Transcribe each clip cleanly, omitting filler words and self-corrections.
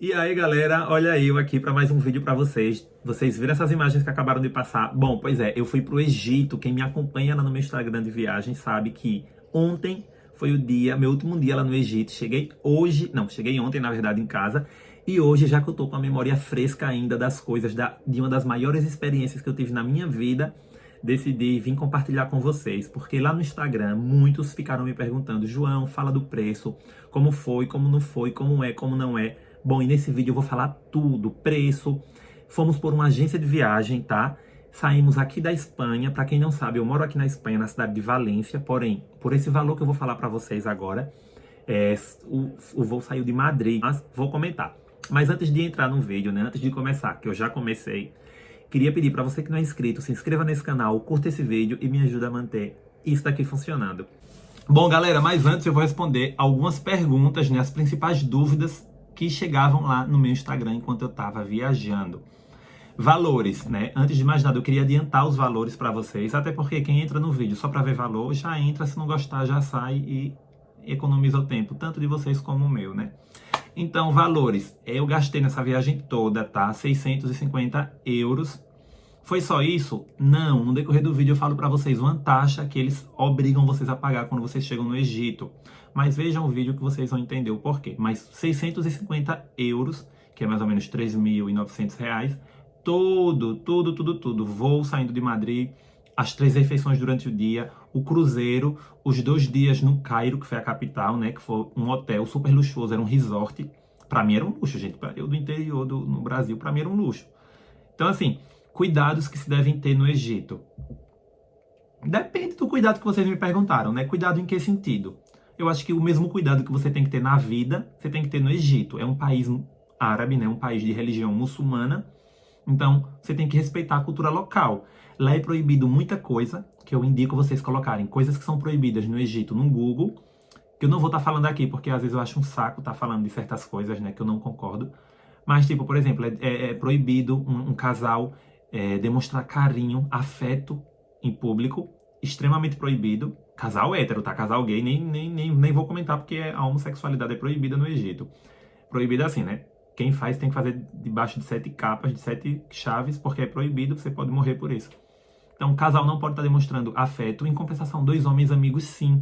E aí, galera, olha eu aqui para mais um vídeo para vocês. Vocês viram essas imagens que acabaram de passar? Bom, pois é, eu fui pro Egito. Quem me acompanha lá no meu Instagram de viagem sabe que ontem foi o dia, meu último dia lá no Egito. Cheguei ontem, na verdade, em casa. E hoje, já que eu tô com a memória fresca ainda das coisas, de uma das maiores experiências que eu tive na minha vida, decidi vir compartilhar com vocês, porque lá no Instagram muitos ficaram me perguntando: João, fala do preço, como foi, como não foi, como é, como não é. Bom, e nesse vídeo eu vou falar tudo, preço. Fomos por uma agência de viagem, tá? Saímos aqui da Espanha. Para quem não sabe, eu moro aqui na Espanha, na cidade de Valência. Porém, por esse valor que eu vou falar para vocês agora, o voo saiu de Madrid, mas vou comentar. Mas antes de entrar no vídeo, né? Antes de começar, que eu já comecei, queria pedir para você que não é inscrito, se inscreva nesse canal, curta esse vídeo e me ajuda a manter isso daqui funcionando. Bom, galera, mas antes eu vou responder algumas perguntas, né? As principais dúvidas que chegavam lá no meu Instagram enquanto eu estava viajando. Valores, né? Antes de mais nada, eu queria adiantar os valores para vocês, até porque quem entra no vídeo só para ver valor, já entra, se não gostar, já sai e economiza o tempo, tanto de vocês como o meu, né? Então, valores. Eu gastei nessa viagem toda, tá? 650 euros. Foi só isso? Não. No decorrer do vídeo eu falo para vocês uma taxa que eles obrigam vocês a pagar quando vocês chegam no Egito. Mas vejam o vídeo que vocês vão entender o porquê. Mas 650 euros, que é mais ou menos 3.900 reais, tudo. Voo saindo de Madrid, as 3 refeições durante o dia, o cruzeiro, os 2 dias no Cairo, que foi a capital, né? Que foi um hotel super luxuoso, era um resort. Pra mim era um luxo, gente. Eu do interior no Brasil, pra mim era um luxo. Então, assim, cuidados que se devem ter no Egito. Depende do cuidado que vocês me perguntaram, né? Cuidado em que sentido? Eu acho que o mesmo cuidado que você tem que ter na vida, você tem que ter no Egito. É um país árabe, né? Um país de religião muçulmana. Então, você tem que respeitar a cultura local. Lá é proibido muita coisa, que eu indico vocês colocarem coisas que são proibidas no Egito no Google, que eu não vou estar falando aqui, porque às vezes eu acho um saco estar falando de certas coisas, né, que eu não concordo. Mas, tipo, por exemplo, é proibido um casal demonstrar carinho, afeto em público, extremamente proibido. Casal hétero, tá? Casal gay, nem vou comentar, porque a homossexualidade é proibida no Egito. Proibida assim, né? Quem faz tem que fazer debaixo de 7 capas, de 7 chaves, porque é proibido, você pode morrer por isso. Então, o casal não pode estar demonstrando afeto. Em compensação, 2 homens amigos, sim.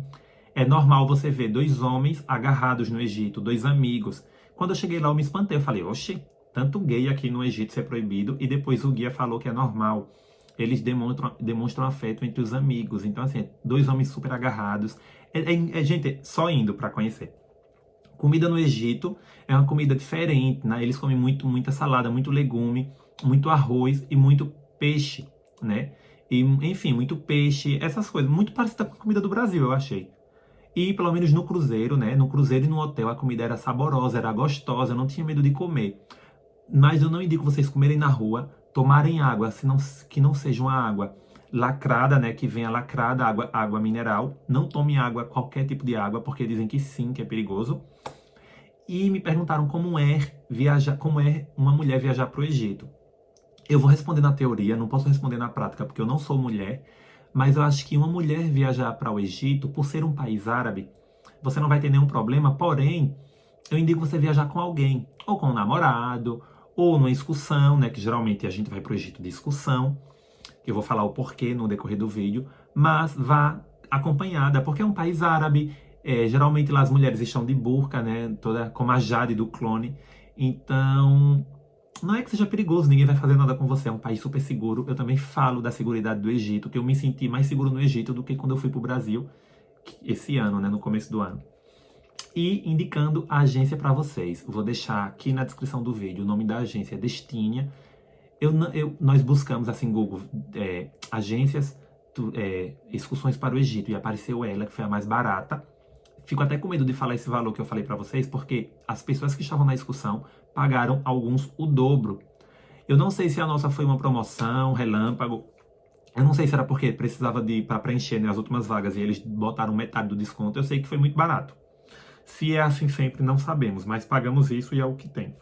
É normal você ver 2 homens agarrados no Egito, 2 amigos. Quando eu cheguei lá, eu me espantei. Eu falei, oxe, tanto gay aqui no Egito ser proibido. E depois o guia falou que é normal. Eles demonstram afeto entre os amigos. Então, assim, 2 homens super agarrados. Gente, só indo para conhecer. Comida no Egito é uma comida diferente, né? Eles comem muita salada, muito legume, muito arroz e muito peixe, né? E, enfim, muito peixe, essas coisas. Muito parecida com a comida do Brasil, eu achei. E pelo menos no cruzeiro, né? No cruzeiro e no hotel a comida era saborosa, era gostosa, eu não tinha medo de comer. Mas eu não indico vocês comerem na rua, tomarem água, que não seja uma água lacrada, né? Que venha lacrada, água mineral. Não tome água, qualquer tipo de água, porque dizem que sim, que é perigoso. E me perguntaram como é uma mulher viajar para o Egito. Eu vou responder na teoria, não posso responder na prática, porque eu não sou mulher. Mas eu acho que uma mulher viajar para o Egito, por ser um país árabe, você não vai ter nenhum problema. Porém, eu indico você viajar com alguém, ou com um namorado, ou numa excursão, né? Que geralmente a gente vai para o Egito de excursão. Eu vou falar o porquê no decorrer do vídeo. Mas vá acompanhada, porque é um país árabe. Geralmente lá as mulheres estão de burca, né? Toda como a Jade do Clone. Então, não é que seja perigoso, ninguém vai fazer nada com você. É um país super seguro. Eu também falo da seguridade do Egito, que eu me senti mais seguro no Egito do que quando eu fui para o Brasil esse ano, né? No começo do ano. E indicando a agência para vocês. Vou deixar aqui na descrição do vídeo o nome da agência, Destinia. Nós buscamos assim, Google, agências, excursões para o Egito, e apareceu ela, que foi a mais barata. Fico até com medo de falar esse valor que eu falei para vocês, porque as pessoas que estavam na excursão pagaram alguns o dobro. Eu não sei se a nossa foi uma promoção, relâmpago. Eu não sei se era porque precisava para preencher, né, as últimas vagas e eles botaram metade do desconto. Eu sei que foi muito barato. Se é assim sempre, não sabemos, mas pagamos isso e é o que tem.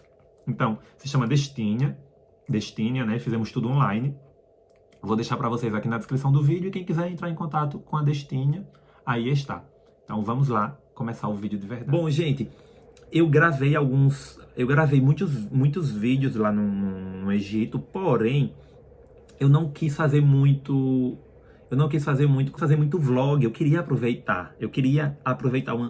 Então, se chama Destinia, né? Fizemos tudo online. Vou deixar para vocês aqui na descrição do vídeo, e quem quiser entrar em contato com a Destinia, aí está. Então vamos lá começar o vídeo de verdade. Bom, gente, eu gravei muitos vídeos lá no Egito, porém, eu não quis fazer muito, fazer muito vlog, eu queria aproveitar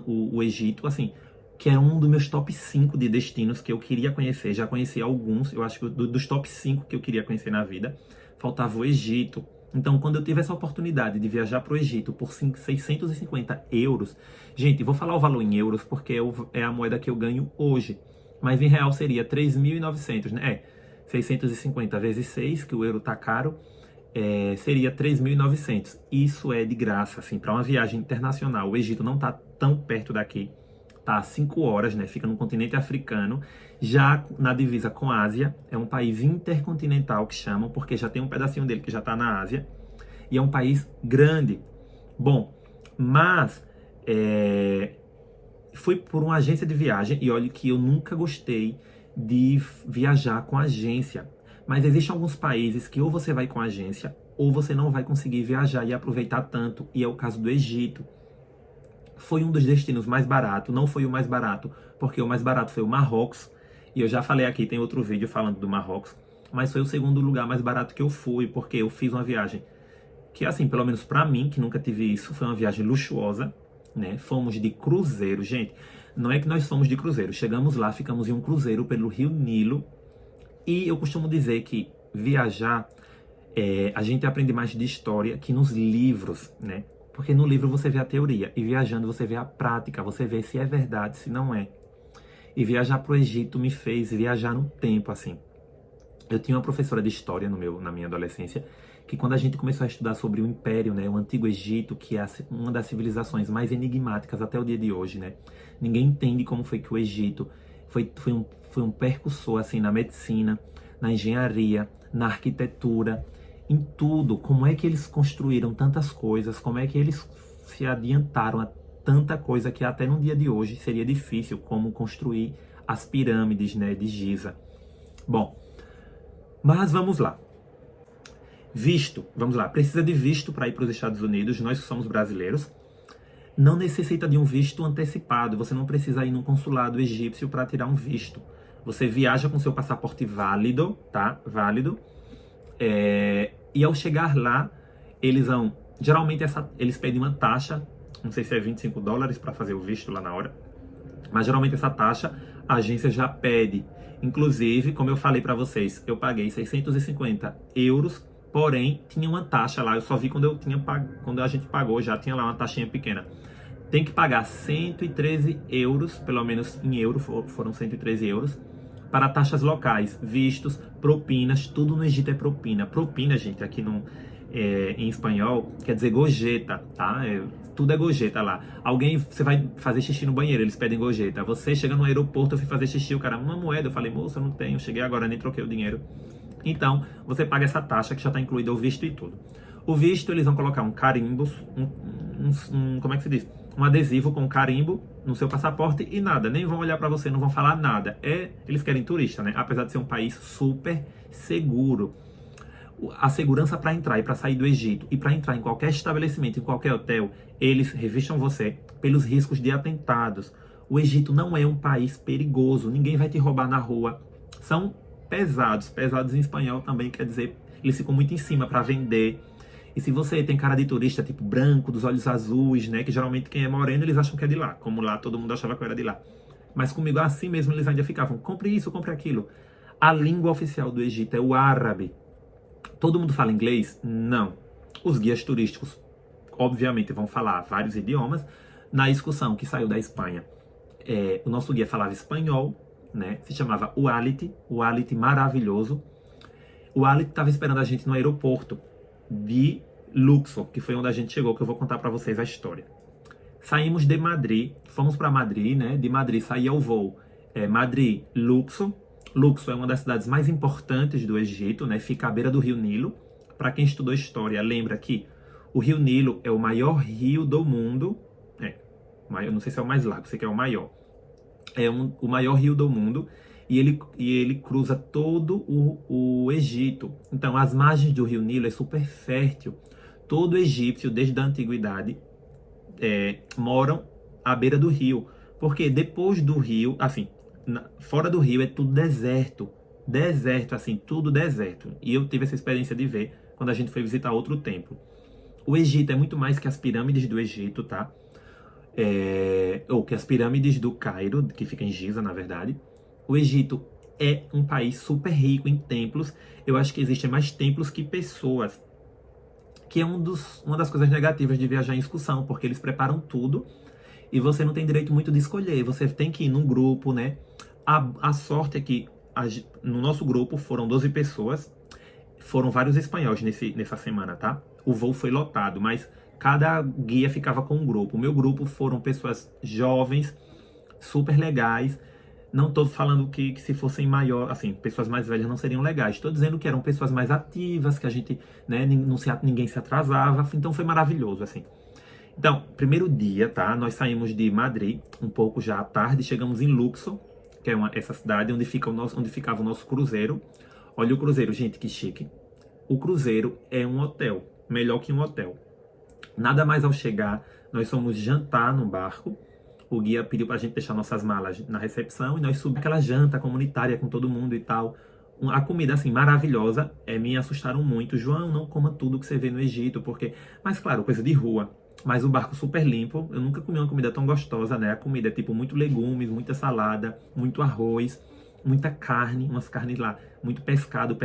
o Egito, assim, que é um dos meus top 5 de destinos que eu queria conhecer, já conheci alguns, eu acho que dos top 5 que eu queria conhecer na vida, faltava o Egito. Então, quando eu tive essa oportunidade de viajar para o Egito por 650 euros, gente, vou falar o valor em euros porque é a moeda que eu ganho hoje, mas em real seria 3.900, né? 650 vezes 6, que o euro tá caro, seria 3.900. Isso é de graça, assim, para uma viagem internacional. O Egito não tá tão perto daqui, tá a 5 horas, né? Fica no continente africano, já na divisa com a Ásia. É um país intercontinental que chamam, porque já tem um pedacinho dele que já tá na Ásia. E é um país grande. Bom, mas fui por uma agência de viagem e olha que eu nunca gostei de viajar com agência. Mas existem alguns países que ou você vai com agência ou você não vai conseguir viajar e aproveitar tanto. E é o caso do Egito. Foi um dos destinos mais baratos, não foi o mais barato, porque o mais barato foi o Marrocos. E eu já falei aqui, tem outro vídeo falando do Marrocos. Mas foi o segundo lugar mais barato que eu fui, porque eu fiz uma viagem que, assim, pelo menos pra mim, que nunca tive isso, foi uma viagem luxuosa, né? Fomos de cruzeiro, gente. Não é que nós fomos de cruzeiro. Chegamos lá, ficamos em um cruzeiro pelo Rio Nilo. E eu costumo dizer que viajar, a gente aprende mais de história que nos livros, né? Porque no livro você vê a teoria e viajando você vê a prática, você vê se é verdade, se não é. E viajar pro Egito me fez viajar no tempo, assim. Eu tinha uma professora de história na minha adolescência, que quando a gente começou a estudar sobre o Império, né, o Antigo Egito, que é uma das civilizações mais enigmáticas até o dia de hoje, né? Ninguém entende como foi que o Egito foi um percussor, assim, na medicina, na engenharia, na arquitetura, em tudo. Como é que eles construíram tantas coisas, como é que eles se adiantaram a tanta coisa que até no dia de hoje seria difícil, como construir as pirâmides, né, de Giza. Bom, mas vamos lá. Visto, vamos lá, precisa de visto para ir para os Estados Unidos, nós que somos brasileiros. Não necessita de um visto antecipado, você não precisa ir no consulado egípcio para tirar um visto. Você viaja com seu passaporte válido, tá? Válido. E ao chegar lá, geralmente eles pedem uma taxa, não sei se é $25 para fazer o visto lá na hora, mas geralmente essa taxa a agência já pede. Inclusive, como eu falei para vocês, eu paguei 650 euros, porém tinha uma taxa lá, eu só vi quando a gente pagou, já tinha lá uma taxinha pequena. Tem que pagar 113 euros, pelo menos em euro, foram 113 euros, para taxas locais, vistos, propinas, tudo no Egito é propina. Propina, gente, aqui em espanhol, quer dizer gorjeta, tá? Tudo é gorjeta lá. Você vai fazer xixi no banheiro, eles pedem gorjeta. Você chega no aeroporto, eu fui fazer xixi, o cara, uma moeda, eu falei, moça, eu não tenho, cheguei agora, nem troquei o dinheiro. Então, você paga essa taxa que já está incluída o visto e tudo. O visto, eles vão colocar um carimbo, como é que se diz? Um adesivo com um carimbo no seu passaporte e nada, nem vão olhar para você, não vão falar nada. Eles querem turista, né? Apesar de ser um país super seguro. A segurança para entrar e para sair do Egito e para entrar em qualquer estabelecimento, em qualquer hotel, eles revistam você pelos riscos de atentados. O Egito não é um país perigoso, ninguém vai te roubar na rua. São pesados em espanhol também quer dizer, eles ficam muito em cima para vender. E se você tem cara de turista, tipo branco, dos olhos azuis, né? Que geralmente quem é moreno, eles acham que é de lá. Como lá todo mundo achava que eu era de lá. Mas comigo assim mesmo eles ainda ficavam, compre isso, compre aquilo. A língua oficial do Egito é o árabe. Todo mundo fala inglês? Não. Os guias turísticos, obviamente, vão falar vários idiomas. Na excursão que saiu da Espanha, o nosso guia falava espanhol, né? Se chamava Walid maravilhoso. O Walid estava esperando a gente no aeroporto de Luxor, que foi onde a gente chegou, que eu vou contar para vocês a história. Saímos de Madrid, fomos para Madrid, né? De Madrid saía o voo Madrid-Luxor. Luxor é uma das cidades mais importantes do Egito, né? Fica à beira do Rio Nilo. Para quem estudou história, lembra que o Rio Nilo é o maior rio do mundo. Eu não sei se é o mais largo, sei que é o maior. O maior rio do mundo e ele cruza todo o Egito. Então, as margens do Rio Nilo é super fértil. Todo egípcio, desde a antiguidade, moram à beira do rio, Porque depois do rio, assim, fora do rio é tudo deserto. Deserto, assim, tudo deserto. E eu tive essa experiência de ver quando a gente foi visitar outro templo. O Egito é muito mais que as pirâmides do Egito, tá? Ou que as pirâmides do Cairo, que fica em Giza, na verdade. O Egito é um país super rico em templos. Eu acho que existem mais templos que pessoas. Que é uma das coisas negativas de viajar em excursão, porque eles preparam tudo e você não tem direito muito de escolher. Você tem que ir num grupo, né? A sorte é que no nosso grupo foram 12 pessoas. Foram vários espanhóis nessa semana, tá? O voo foi lotado, mas cada guia ficava com um grupo. O meu grupo foram pessoas jovens, super legais. Não estou falando que se fossem maior, assim, pessoas mais velhas não seriam legais. Estou dizendo que eram pessoas mais ativas, que a gente, né, ninguém se atrasava. Então foi maravilhoso, assim. Então, primeiro dia, tá? Nós saímos de Madrid um pouco já à tarde, chegamos em Luxor, que é essa cidade onde ficava o nosso cruzeiro. Olha o cruzeiro, gente, que chique. O cruzeiro é um hotel, melhor que um hotel. Nada mais ao chegar, nós fomos jantar no barco. O guia pediu pra gente deixar nossas malas na recepção e nós subimos aquela janta comunitária com todo mundo e tal. A comida, assim, maravilhosa. Me assustaram muito. João, não coma tudo que você vê no Egito, porque... Mas, claro, coisa de rua. Mas o barco super limpo. Eu nunca comi uma comida tão gostosa, né? A comida é, tipo, muito legumes, muita salada, muito arroz, muita carne, umas carnes lá, muito pescado,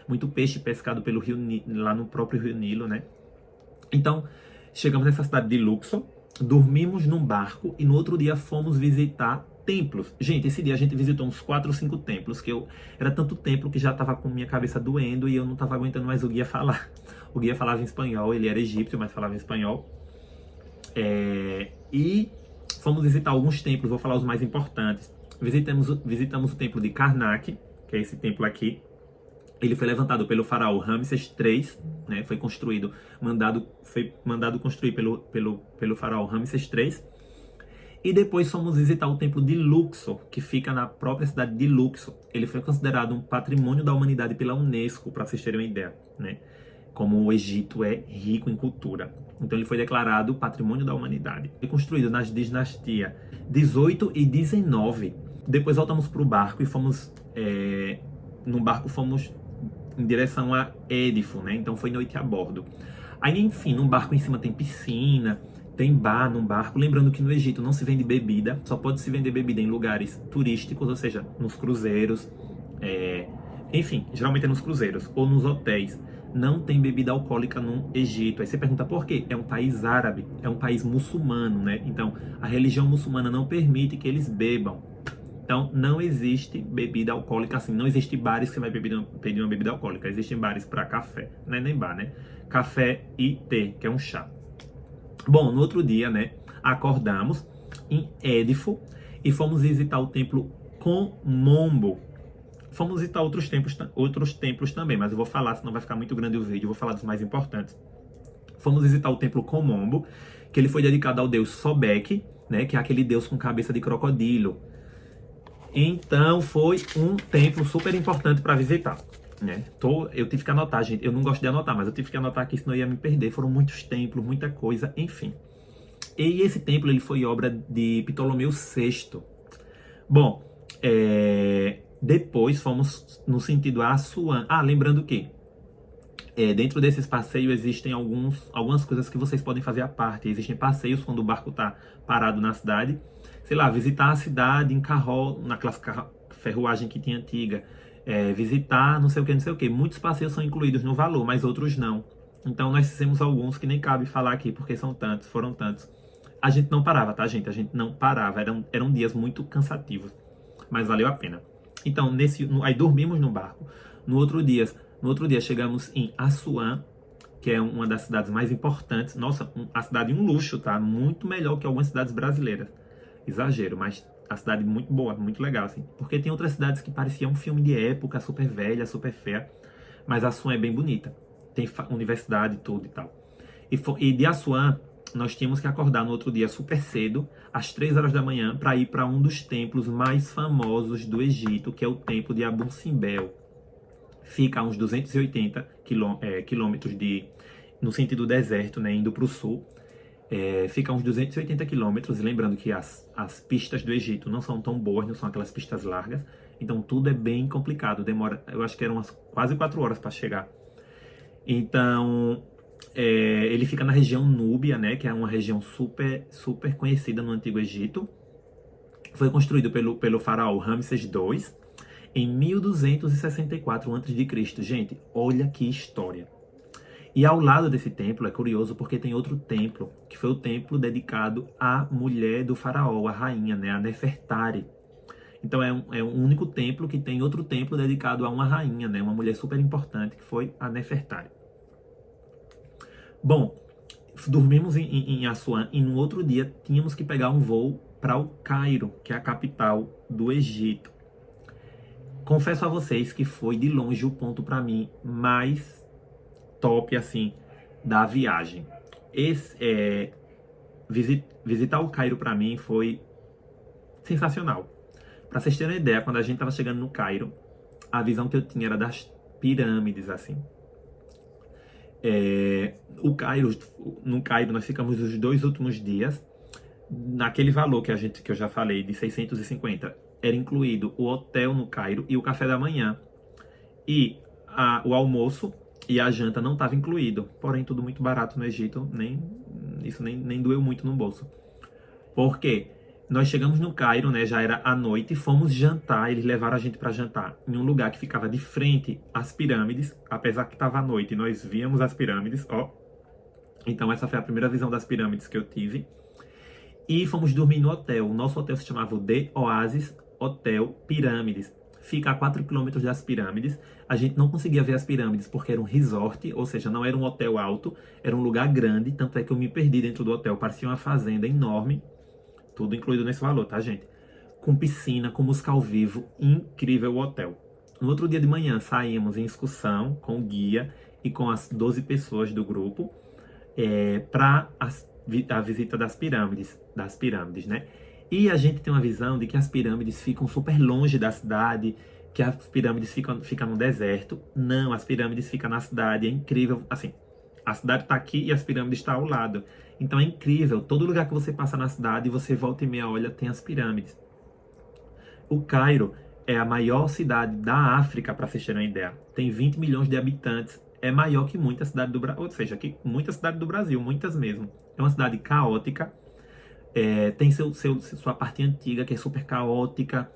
muito peixe pescado pelo rio, lá no próprio Rio Nilo, né? Então, chegamos nessa cidade de Luxor, dormimos num barco e no outro dia fomos visitar templos. Gente, esse dia a gente visitou uns 4 ou 5 templos, era tanto templo que já estava com minha cabeça doendo e eu não estava aguentando mais o guia falar. O guia falava em espanhol, ele era egípcio, mas falava em espanhol. E fomos visitar alguns templos, vou falar os mais importantes. Visitamos o templo de Karnak, que é esse templo aqui. Ele foi levantado pelo faraó Ramsés III, né? Foi mandado construir pelo faraó Ramsés III. E depois fomos visitar o templo de Luxor, que fica na própria cidade de Luxor. Ele foi considerado um patrimônio da humanidade pela Unesco, para vocês terem uma ideia, né? Como o Egito é rico em cultura. Então ele foi declarado patrimônio da humanidade. Foi construído nas dinastias 18 e 19. Depois voltamos para o barco e fomos... no barco fomos em direção a Édifo, né? Então foi noite a bordo. Aí, enfim, no barco em cima tem piscina, tem bar no barco. Lembrando que no Egito não se vende bebida, só pode se vender bebida em lugares turísticos, ou seja, nos cruzeiros, enfim, geralmente é nos cruzeiros ou nos hotéis. Não tem bebida alcoólica no Egito. Aí você pergunta por quê? É um país árabe, é um país muçulmano, né? Então, a religião muçulmana não permite que eles bebam. Então, não existe bebida alcoólica assim. Não existe bares que você vai pedir uma bebida alcoólica. Existem bares para café. Não é nem bar, né? Café e té, que é um chá. Bom, no outro dia, né? Acordamos em Édifo e fomos visitar o templo Komombo. Fomos visitar outros templos também, mas eu vou falar, senão vai ficar muito grande o vídeo. Eu vou falar dos mais importantes. Fomos visitar o templo Komombo, que ele foi dedicado ao deus Sobek, né? Que é aquele deus com cabeça de crocodilo. Então foi um templo super importante para visitar, né? Eu tive que anotar, gente. Eu não gosto de anotar, mas eu tive que anotar aqui, senão eu ia me perder. Foram muitos templos, muita coisa, enfim. E esse templo ele foi obra de Ptolomeu VI. Bom, depois fomos no sentido a Assuã. Lembrando que dentro desses passeios existem algumas coisas que vocês podem fazer à parte. Existem passeios quando o barco está parado na cidade. Sei lá, visitar a cidade em naquelas ferruagem que tinha antiga. Visitar não sei o que, não sei o que. Muitos passeios são incluídos no valor, mas outros não. Então nós fizemos alguns que nem cabe falar aqui, porque foram tantos. A gente não parava, tá, gente? A gente não parava. Eram dias muito cansativos, mas valeu a pena. Então, aí dormimos no barco. No outro dia chegamos em Assuã, que é uma das cidades mais importantes. Nossa, a cidade é um luxo, tá? Muito melhor que algumas cidades brasileiras. Exagero, mas a cidade é muito boa, muito legal, assim. Porque tem outras cidades que pareciam um filme de época, super velha, super feia. Mas Assuã é bem bonita. Tem universidade e tudo e tal. E de Assuã, nós tínhamos que acordar no outro dia super cedo, às 3 horas da manhã, para ir para um dos templos mais famosos do Egito, que é o templo de Abu Simbel. Fica a uns 280 quilômetros no sentido deserto, né, indo para o sul. Fica a uns 280 quilômetros, lembrando que as pistas do Egito não são tão boas, não são aquelas pistas largas, então tudo é bem complicado, demora, eu acho que eram quase 4 horas para chegar. Então, ele fica na região Núbia, né, que é uma região super, super conhecida no Antigo Egito. Foi construído pelo faraó Ramsés II em 1264 a.C. Gente, olha que história. E ao lado desse templo, é curioso porque tem outro templo, que foi o templo dedicado à mulher do faraó, a rainha, né, a Nefertari. Então é um único templo que tem outro templo dedicado a uma rainha, né, uma mulher super importante, que foi a Nefertari. Bom, dormimos em Assuã e no outro dia tínhamos que pegar um voo para o Cairo, que é a capital do Egito. Confesso a vocês que foi de longe o ponto para mim mais top, assim, da viagem. Visitar o Cairo para mim foi sensacional. Para vocês terem uma ideia, quando a gente estava chegando no Cairo, a visão que eu tinha era das pirâmides, assim. No Cairo nós ficamos os 2 últimos dias. Naquele valor que eu já falei, de 650, era incluído o hotel no Cairo e o café da manhã. E o almoço e a janta não estava incluído. Porém, tudo muito barato no Egito, isso nem doeu muito no bolso. Por quê? Nós chegamos no Cairo, né, já era à noite, fomos jantar, eles levaram a gente para jantar em um lugar que ficava de frente às pirâmides, apesar que estava à noite, nós víamos as pirâmides, ó. Então essa foi a primeira visão das pirâmides que eu tive. E fomos dormir no hotel. O nosso hotel se chamava The Oasis Hotel Pirâmides. Fica a 4 quilômetros das pirâmides. A gente não conseguia ver as pirâmides porque era um resort, ou seja, não era um hotel alto, era um lugar grande, tanto é que eu me perdi dentro do hotel, parecia uma fazenda enorme. Tudo incluído nesse valor, tá, gente? Com piscina, com música ao vivo, incrível o hotel. No outro dia de manhã, saímos em excursão com o guia e com as 12 pessoas do grupo para a visita das pirâmides, né? E a gente tem uma visão de que as pirâmides ficam super longe da cidade, que as pirâmides ficam no deserto. Não, as pirâmides ficam na cidade, é incrível, assim, a cidade está aqui e as pirâmides estão ao lado. Então é incrível, todo lugar que você passa na cidade, você volta e meia olha, tem as pirâmides. O Cairo é a maior cidade da África, para vocês terem uma ideia. Tem 20 milhões de habitantes, é maior que muita cidade do Brasil, ou seja, que muita cidade do Brasil, muitas mesmo. É uma cidade caótica, tem sua parte antiga, que é super caótica.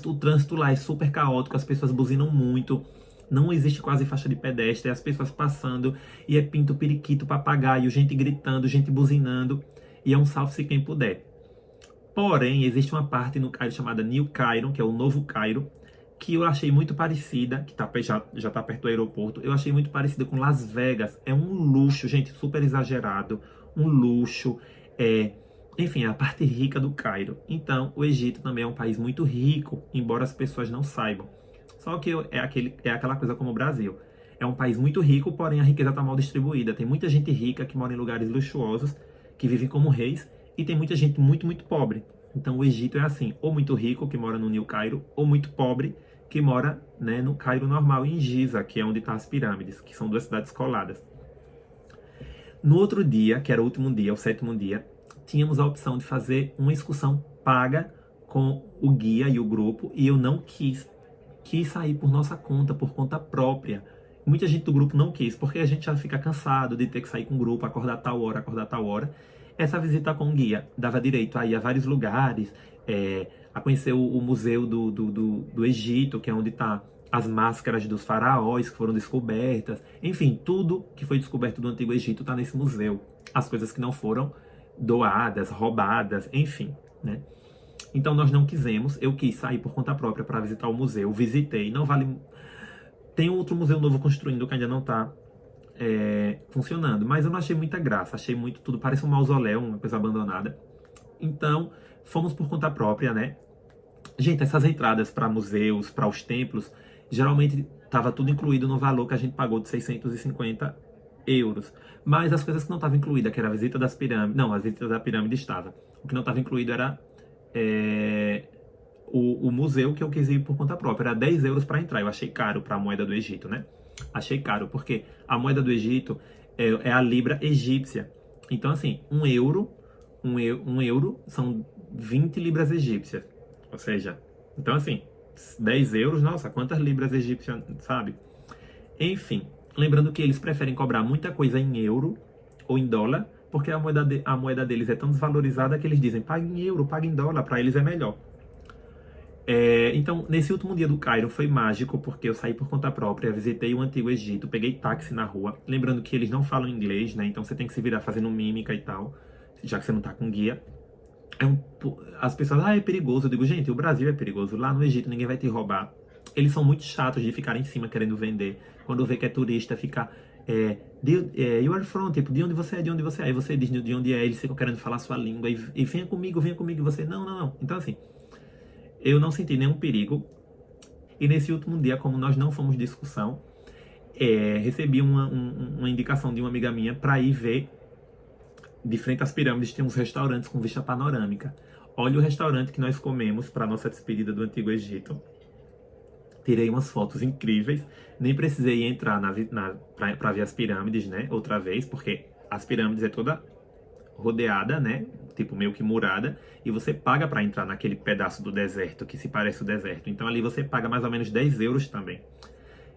O trânsito lá é super caótico, as pessoas buzinam muito. Não existe quase faixa de pedestre, as pessoas passando e é pinto, periquito, papagaio, gente gritando, gente buzinando, e é um salve-se quem puder. Porém, existe uma parte no Cairo chamada New Cairo, que é o Novo Cairo, que eu achei muito parecida, que já está perto do aeroporto, eu achei muito parecida com Las Vegas. É um luxo, gente, super exagerado, um luxo, enfim, é a parte rica do Cairo. Então, o Egito também é um país muito rico, embora as pessoas não saibam. Só que é aquela coisa como o Brasil. É um país muito rico, porém a riqueza está mal distribuída. Tem muita gente rica que mora em lugares luxuosos, que vivem como reis, e tem muita gente muito, muito pobre. Então o Egito é assim, ou muito rico, que mora no New Cairo, ou muito pobre, que mora, né, no Cairo normal, em Giza, que é onde estão as pirâmides, que são 2 cidades coladas. No outro dia, que era o último dia, o 7º dia, tínhamos a opção de fazer uma excursão paga com o guia e o grupo, e eu não quis sair por nossa conta, por conta própria. Muita gente do grupo não quis, porque a gente já fica cansado de ter que sair com o grupo, acordar tal hora. Essa visita com o guia dava direito a ir a vários lugares, a conhecer o museu do Egito, que é onde está as máscaras dos faraós que foram descobertas. Enfim, tudo que foi descoberto do Antigo Egito está nesse museu. As coisas que não foram doadas, roubadas, enfim, né? Então nós não quisemos, eu quis sair por conta própria para visitar o museu, visitei, não vale... Tem outro museu novo construindo que ainda não está funcionando, mas eu não achei muita graça, achei muito tudo, parece um mausoléu, uma coisa abandonada. Então, fomos por conta própria, né? Gente, essas entradas para museus, para os templos, geralmente estava tudo incluído no valor que a gente pagou de 650 euros. Mas as coisas que não estavam incluídas, que era a visita das pirâmides, não, a visita da pirâmide estava. O que não estava incluído era o museu, que eu quis ir por conta própria. Era 10 euros para entrar. Eu achei caro para a moeda do Egito, né? Achei caro, porque a moeda do Egito é a libra egípcia. Então, assim, um euro são 20 libras egípcias. Ou seja, então assim, 10 euros, nossa, quantas libras egípcias, sabe? Enfim, lembrando que eles preferem cobrar muita coisa em euro ou em dólar, porque a moeda deles é tão desvalorizada que eles dizem, pague em euro, pague em dólar, para eles é melhor. Então, nesse último dia do Cairo foi mágico, porque eu saí por conta própria, visitei o Antigo Egito, peguei táxi na rua, lembrando que eles não falam inglês, né? Então você tem que se virar fazendo mímica e tal, já que você não tá com guia. As pessoas, é perigoso. Eu digo, gente, o Brasil é perigoso. Lá no Egito ninguém vai te roubar. Eles são muito chatos de ficar em cima querendo vender. Quando vê que é turista, fica. You are from, tipo, de onde você é, de onde você é. Aí você diz de onde é, eles ficam querendo falar a sua língua. E venha comigo, e você, não, não, não. Então, assim, eu não senti nenhum perigo. E nesse último dia, como nós não fomos discussão, recebi uma indicação de uma amiga minha para ir ver. De frente às pirâmides tem uns restaurantes com vista panorâmica. Olha o restaurante que nós comemos para nossa despedida do Antigo Egito. Tirei umas fotos incríveis. Nem precisei entrar para ver as pirâmides, né? Outra vez, porque as pirâmides é toda rodeada, né? Tipo meio que murada. E você paga para entrar naquele pedaço do deserto que se parece o deserto. Então ali você paga mais ou menos 10 euros também.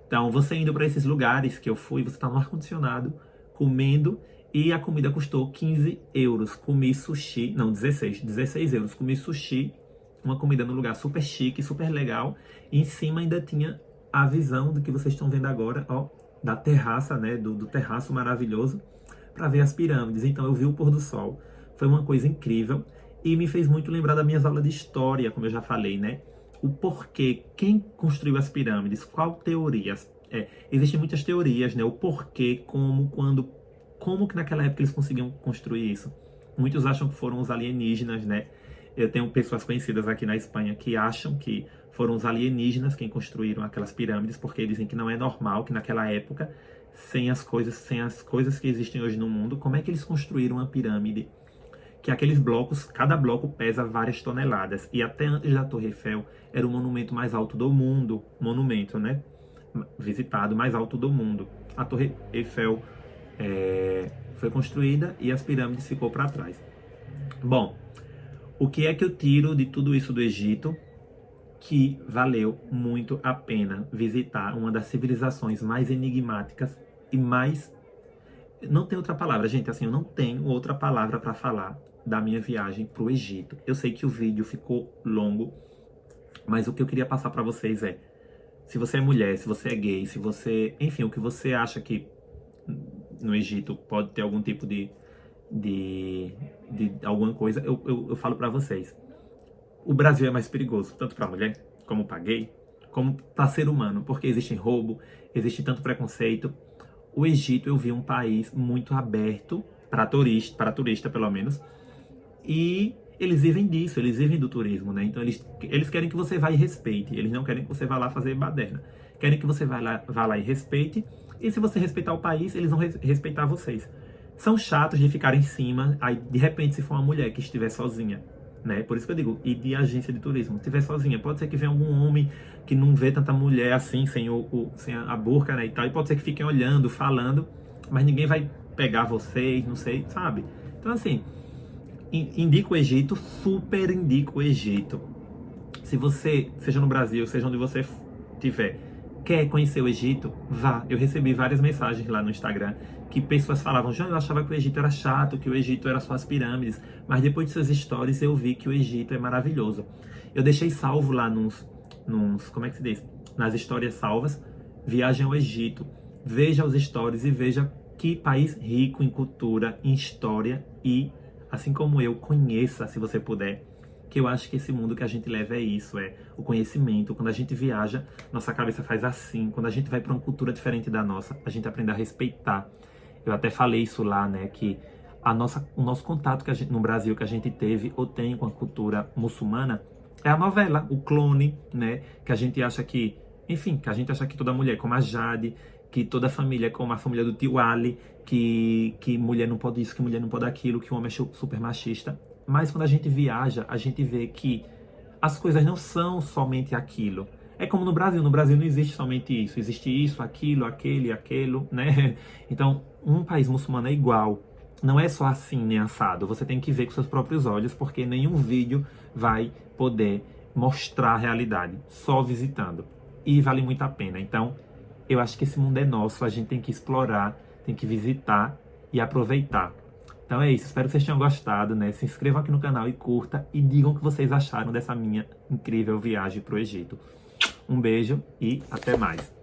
Então você indo para esses lugares que eu fui, você está no ar-condicionado, comendo. E a comida custou 15 euros. Comi sushi, não, 16 euros. Comi sushi, uma comida num lugar super chique, super legal. E em cima ainda tinha a visão do que vocês estão vendo agora, ó, da terraça, né, do terraço maravilhoso, para ver as pirâmides. Então eu vi o pôr do sol. Foi uma coisa incrível e me fez muito lembrar das minhas aulas de história, como eu já falei, né? O porquê, quem construiu as pirâmides, qual teorias? Existem muitas teorias, né? O porquê, como, quando, como que naquela época eles conseguiam construir isso. Muitos acham que foram os alienígenas, né? Eu tenho pessoas conhecidas aqui na Espanha que acham que foram os alienígenas quem construíram aquelas pirâmides, porque dizem que não é normal que naquela época, sem as coisas que existem hoje no mundo, como é que eles construíram uma pirâmide? Que aqueles blocos, cada bloco pesa várias toneladas. E até antes da Torre Eiffel, era o monumento mais alto do mundo. Monumento, né? Visitado, mais alto do mundo. A Torre Eiffel foi construída e as pirâmides ficou para trás. Bom, o que é que eu tiro de tudo isso do Egito? Que valeu muito a pena visitar uma das civilizações mais enigmáticas e mais... Não tem outra palavra, gente, assim, eu não tenho outra palavra para falar da minha viagem para o Egito. Eu sei que o vídeo ficou longo, mas o que eu queria passar para vocês é, se você é mulher, se você é gay, se você... Enfim, o que você acha que no Egito pode ter algum tipo de alguma coisa, eu falo para vocês. O Brasil é mais perigoso, tanto para mulher, como para gay, como para ser humano, porque existe roubo, existe tanto preconceito. O Egito eu vi um país muito aberto para turista pelo menos, e eles vivem disso, eles vivem do turismo, né? Então eles querem que você vá e respeite, eles não querem que você vá lá fazer baderna. Querem que você vá lá e respeite, e se você respeitar o país, eles vão respeitar vocês. São chatos de ficar em cima, aí de repente se for uma mulher que estiver sozinha, né? Por isso que eu digo, e de agência de turismo, estiver sozinha, pode ser que venha algum homem que não vê tanta mulher assim, sem a burca, né, e tal, e pode ser que fiquem olhando, falando, mas ninguém vai pegar vocês, não sei, sabe? Então assim, indico o Egito, super indico o Egito. Se você, seja no Brasil, seja onde você estiver, quer conhecer o Egito, vá. Eu recebi várias mensagens lá no Instagram que pessoas falavam, João, eu achava que o Egito era chato, que o Egito era só as pirâmides, mas depois de suas stories eu vi que o Egito é maravilhoso. Eu deixei salvo lá como é que se diz? Nas histórias salvas, viagem ao Egito. Veja os stories e veja que país rico em cultura, em história e, assim como eu, conheça, se você puder, que eu acho que esse mundo que a gente leva é isso, é o conhecimento. Quando a gente viaja, nossa cabeça faz assim. Quando a gente vai para uma cultura diferente da nossa, a gente aprende a respeitar. Eu até falei isso lá, né, que o nosso contato que no Brasil que a gente teve ou tem com a cultura muçulmana é a novela, o Clone, né, que a gente acha que, enfim, que a gente acha que toda mulher é como a Jade, que toda família é como a família do tio Ali, que mulher não pode isso, que mulher não pode aquilo, que o homem é super machista. Mas quando a gente viaja, a gente vê que as coisas não são somente aquilo. É como no Brasil não existe somente isso, existe isso, aquilo, aquele, aquilo, né? Então, um país muçulmano é igual, não é só assim nem assado. Você tem que ver com seus próprios olhos, porque nenhum vídeo vai poder mostrar a realidade, só visitando. E vale muito a pena. Então, eu acho que esse mundo é nosso, a gente tem que explorar, tem que visitar e aproveitar. Então é isso, espero que vocês tenham gostado, né? Se inscrevam aqui no canal e curta e digam o que vocês acharam dessa minha incrível viagem para o Egito. Um beijo e até mais.